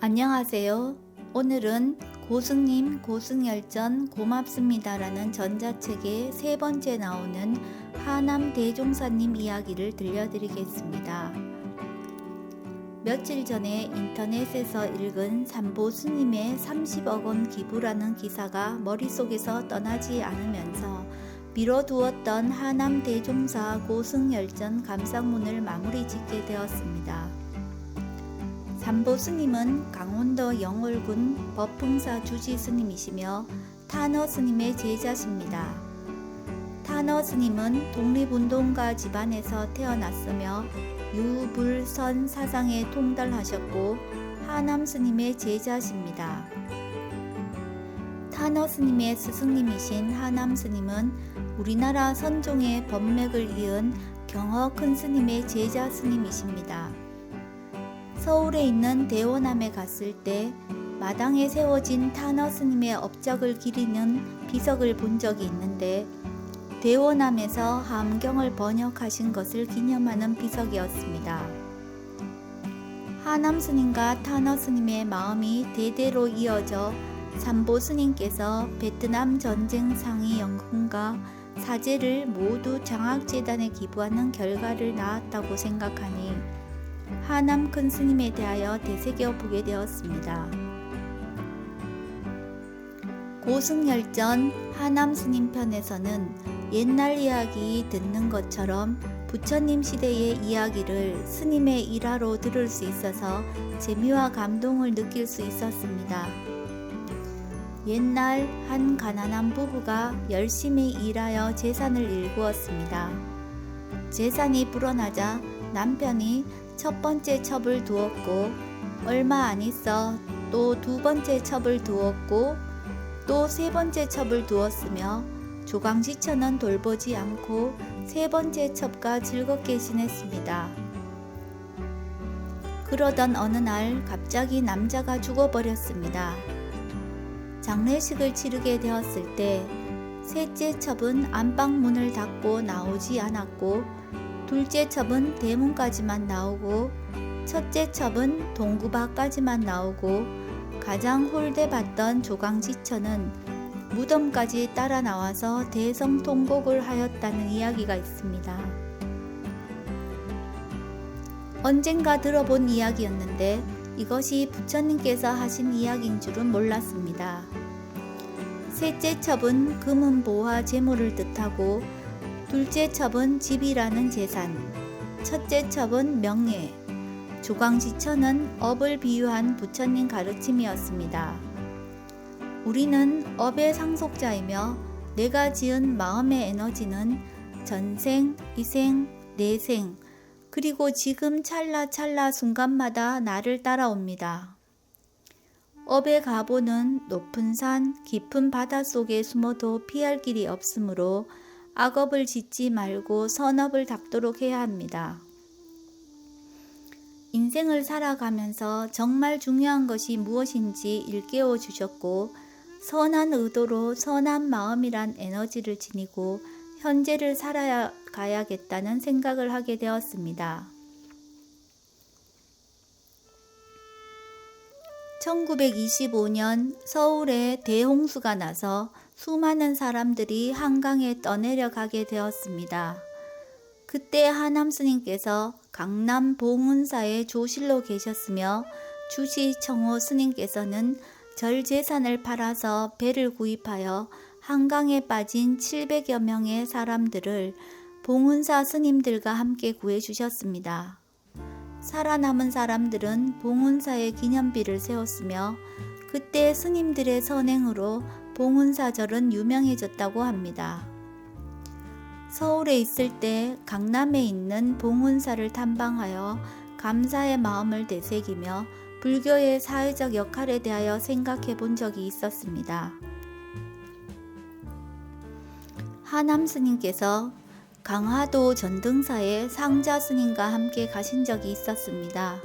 안녕하세요. 오늘은 고승님 고승열전 고맙습니다라는 전자책의 세 번째 나오는 하남 대종사님 이야기를 들려드리겠습니다. 며칠 전에 인터넷에서 읽은 삼보스님의 30억 원 기부라는 기사가 머릿속에서 떠나지 않으면서 미뤄두었던 하남 대종사 고승열전 감상문을 마무리 짓게 되었습니다. 삼보스님은 강원도 영월군 법흥사 주지스님이시며 탄허스님의 제자십니다. 탄허스님은 독립운동가 집안에서 태어났으며 유불선 사상에 통달하셨고 하남스님의 제자십니다. 탄허스님의 스승님이신 하남스님은 우리나라 선종의 법맥을 이은 경허 큰스님의 제자 스님이십니다. 서울에 있는 대원암에 갔을 때 마당에 세워진 탄허스님의 업적을 기리는 비석을 본 적이 있는데 대원암에서 함경을 번역하신 것을 기념하는 비석이었습니다. 하남스님과 탄허스님의 마음이 대대로 이어져 삼보스님께서 베트남 전쟁 상위 연금과 사제를 모두 장학재단에 기부하는 결과를 낳았다고 생각하니 하남 큰 스님에 대하여 되새겨보게 되었습니다. 고승열전 하남 스님 편에서는 옛날 이야기 듣는 것처럼 부처님 시대의 이야기를 스님의 일화로 들을 수 있어서 재미와 감동을 느낄 수 있었습니다. 옛날 한 가난한 부부가 열심히 일하여 재산을 일구었습니다. 재산이 불어나자 남편이 첫 번째 첩을 두었고 얼마 안 있어 또 두 번째 첩을 두었고 또 세 번째 첩을 두었으며 조강지처는 돌보지 않고 세 번째 첩과 즐겁게 지냈습니다. 그러던 어느 날 갑자기 남자가 죽어버렸습니다. 장례식을 치르게 되었을 때 셋째 첩은 안방 문을 닫고 나오지 않았고 둘째 첩은 대문까지만 나오고 첫째 첩은 동구 밖까지만 나오고 가장 홀대받던 조강지처는 무덤까지 따라 나와서 대성통곡을 하였다는 이야기가 있습니다. 언젠가 들어본 이야기였는데 이것이 부처님께서 하신 이야기인 줄은 몰랐습니다. 셋째 첩은 금은보화 재물을 뜻하고 둘째 첩은 집이라는 재산, 첫째 첩은 명예, 조광지처는 업을 비유한 부처님 가르침이었습니다. 우리는 업의 상속자이며 내가 지은 마음의 에너지는 전생, 이생, 내생, 그리고 지금 찰나찰나 순간마다 나를 따라옵니다. 업의 가보는 높은 산, 깊은 바다 속에 숨어도 피할 길이 없으므로 악업을 짓지 말고 선업을 닦도록 해야 합니다. 인생을 살아가면서 정말 중요한 것이 무엇인지 일깨워 주셨고 선한 의도로 선한 마음이란 에너지를 지니고 현재를 살아가야겠다는 생각을 하게 되었습니다. 1925년 서울에 대홍수가 나서 수많은 사람들이 한강에 떠내려 가게 되었습니다. 그때 하남스님께서 강남 봉은사의 조실로 계셨으며 주시청호 스님께서는 절 재산을 팔아서 배를 구입하여 한강에 빠진 700여 명의 사람들을 봉은사 스님들과 함께 구해주셨습니다. 살아남은 사람들은 봉은사의 기념비를 세웠으며 그때 스님들의 선행으로 봉은사절은 유명해졌다고 합니다. 서울에 있을 때 강남에 있는 봉은사를 탐방하여 감사의 마음을 되새기며 불교의 사회적 역할에 대하여 생각해 본 적이 있었습니다. 하남스님께서 강화도 전등사에 상자스님과 함께 가신 적이 있었습니다.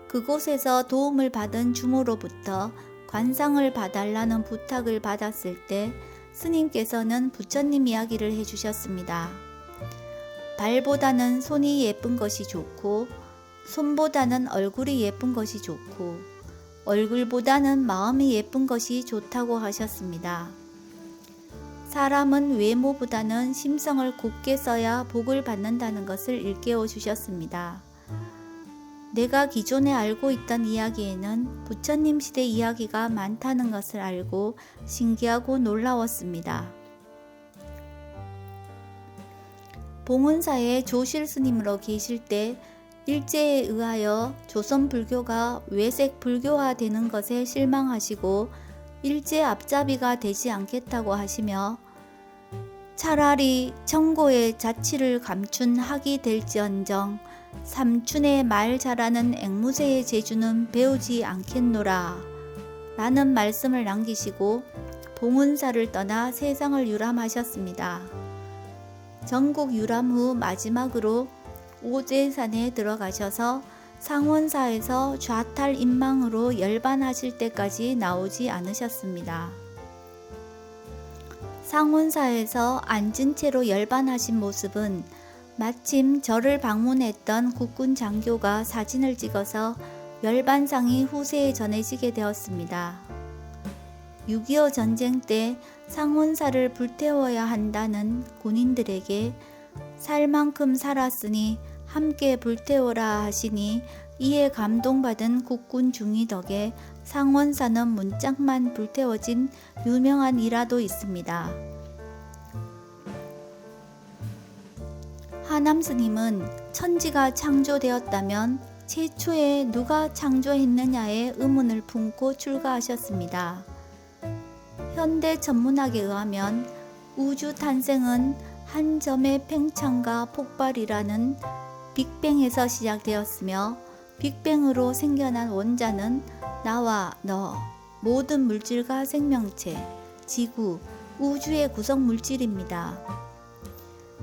그곳에서 도움을 받은 주모로부터 관상을 봐달라는 부탁을 받았을 때 스님께서는 부처님 이야기를 해주셨습니다. 발보다는 손이 예쁜 것이 좋고 손보다는 얼굴이 예쁜 것이 좋고 얼굴보다는 마음이 예쁜 것이 좋다고 하셨습니다. 사람은 외모보다는 심성을 곱게 써야 복을 받는다는 것을 일깨워 주셨습니다. 내가 기존에 알고 있던 이야기에는 부처님 시대 이야기가 많다는 것을 알고 신기하고 놀라웠습니다. 봉은사의 조실 스님으로 계실 때 일제에 의하여 조선 불교가 외색 불교화되는 것에 실망하시고 일제 앞잡이가 되지 않겠다고 하시며 차라리 청고의 자치를 감춘 학이 될지언정 삼춘의 말 잘하는 앵무새의 재주는 배우지 않겠노라 라는 말씀을 남기시고 봉은사를 떠나 세상을 유람하셨습니다. 전국 유람 후 마지막으로 오제산에 들어가셔서 상원사에서 좌탈 인망으로 열반하실 때까지 나오지 않으셨습니다. 상원사에서 앉은 채로 열반하신 모습은 마침 저를 방문했던 국군 장교가 사진을 찍어서 열반상이 후세에 전해지게 되었습니다. 6.25 전쟁 때 상원사를 불태워야 한다는 군인들에게 살 만큼 살았으니 함께 불태워라 하시니 이에 감동받은 국군 중위 덕에 상원사는 문짝만 불태워진 유명한 일화도 있습니다. 하남스님은 천지가 창조되었다면 최초에 누가 창조했느냐에 의문을 품고 출가하셨습니다. 현대 천문학에 의하면 우주 탄생은 한 점의 팽창과 폭발이라는 빅뱅에서 시작되었으며 빅뱅으로 생겨난 원자는 나와 너, 모든 물질과 생명체, 지구, 우주의 구성 물질입니다.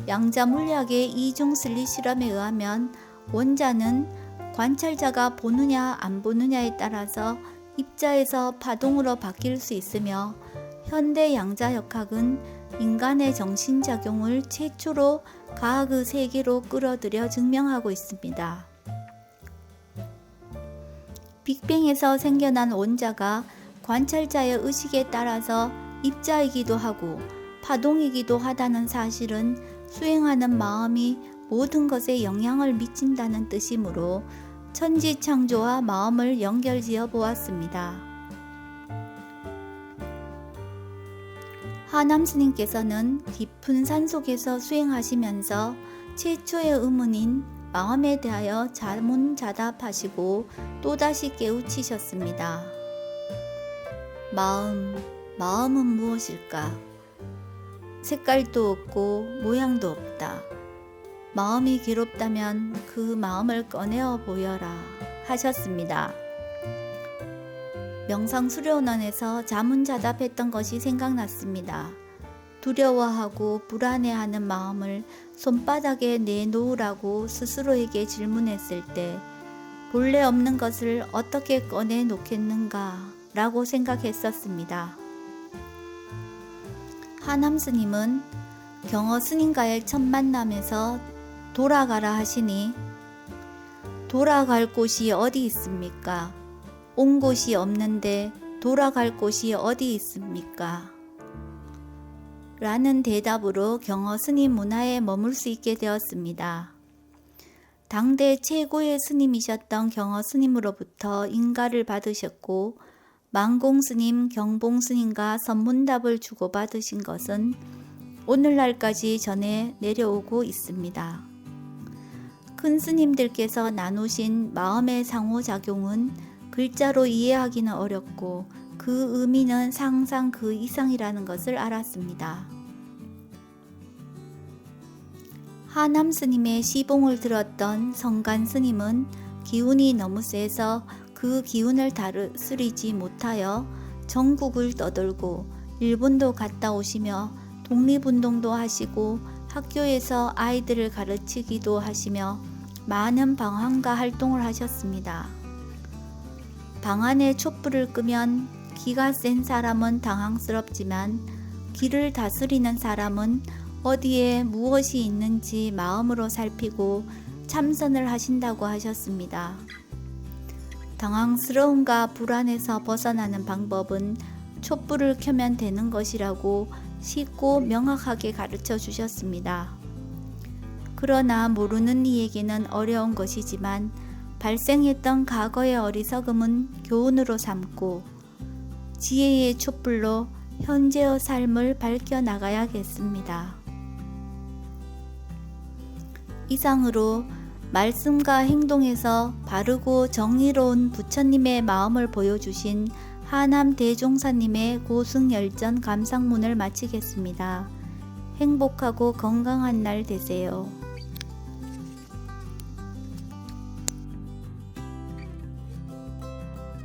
양자물리학의 이중슬리 실험에 의하면 원자는 관찰자가 보느냐 안 보느냐에 따라서 입자에서 파동으로 바뀔 수 있으며 현대 양자역학은 인간의 정신작용을 최초로 과학의 세계로 끌어들여 증명하고 있습니다. 빅뱅에서 생겨난 원자가 관찰자의 의식에 따라서 입자이기도 하고 파동이기도 하다는 사실은 수행하는 마음이 모든 것에 영향을 미친다는 뜻이므로 천지창조와 마음을 연결지어 보았습니다. 하남스님께서는 깊은 산속에서 수행하시면서 최초의 의문인 마음에 대하여 자문자답하시고 또다시 깨우치셨습니다. 마음은 무엇일까? 색깔도 없고 모양도 없다. 마음이 괴롭다면 그 마음을 꺼내어 보여라 하셨습니다. 명상수료원에서 자문자답했던 것이 생각났습니다. 두려워하고 불안해하는 마음을 손바닥에 내놓으라고 스스로에게 질문했을 때 본래 없는 것을 어떻게 꺼내 놓겠는가 라고 생각했었습니다. 하남스님은 경허스님과의 첫 만남에서 돌아가라 하시니 돌아갈 곳이 어디 있습니까? 온 곳이 없는데 돌아갈 곳이 어디 있습니까? 라는 대답으로 경허 스님 문화에 머물 수 있게 되었습니다. 당대 최고의 스님이셨던 경허 스님으로부터 인가를 받으셨고 만공 스님, 경봉 스님과 선문답을 주고받으신 것은 오늘날까지 전해 내려오고 있습니다. 큰 스님들께서 나누신 마음의 상호작용은 글자로 이해하기는 어렵고 그 의미는 상상 그 이상이라는 것을 알았습니다. 하남 스님의 시봉을 들었던 성간 스님은 기운이 너무 세서 그 기운을 다스리지 못하여 전국을 떠돌고 일본도 갔다 오시며 독립운동도 하시고 학교에서 아이들을 가르치기도 하시며 많은 방황과 활동을 하셨습니다. 방 안에 촛불을 끄면 기가 센 사람은 당황스럽지만 기를 다스리는 사람은 어디에 무엇이 있는지 마음으로 살피고 참선을 하신다고 하셨습니다. 당황스러움과 불안에서 벗어나는 방법은 촛불을 켜면 되는 것이라고 쉽고 명확하게 가르쳐 주셨습니다. 그러나 모르는 이에게는 어려운 것이지만 발생했던 과거의 어리석음은 교훈으로 삼고 지혜의 촛불로 현재의 삶을 밝혀 나가야겠습니다. 이상으로 말씀과 행동에서 바르고 정의로운 부처님의 마음을 보여주신 하남 대종사님의 고승열전 감상문을 마치겠습니다. 행복하고 건강한 날 되세요.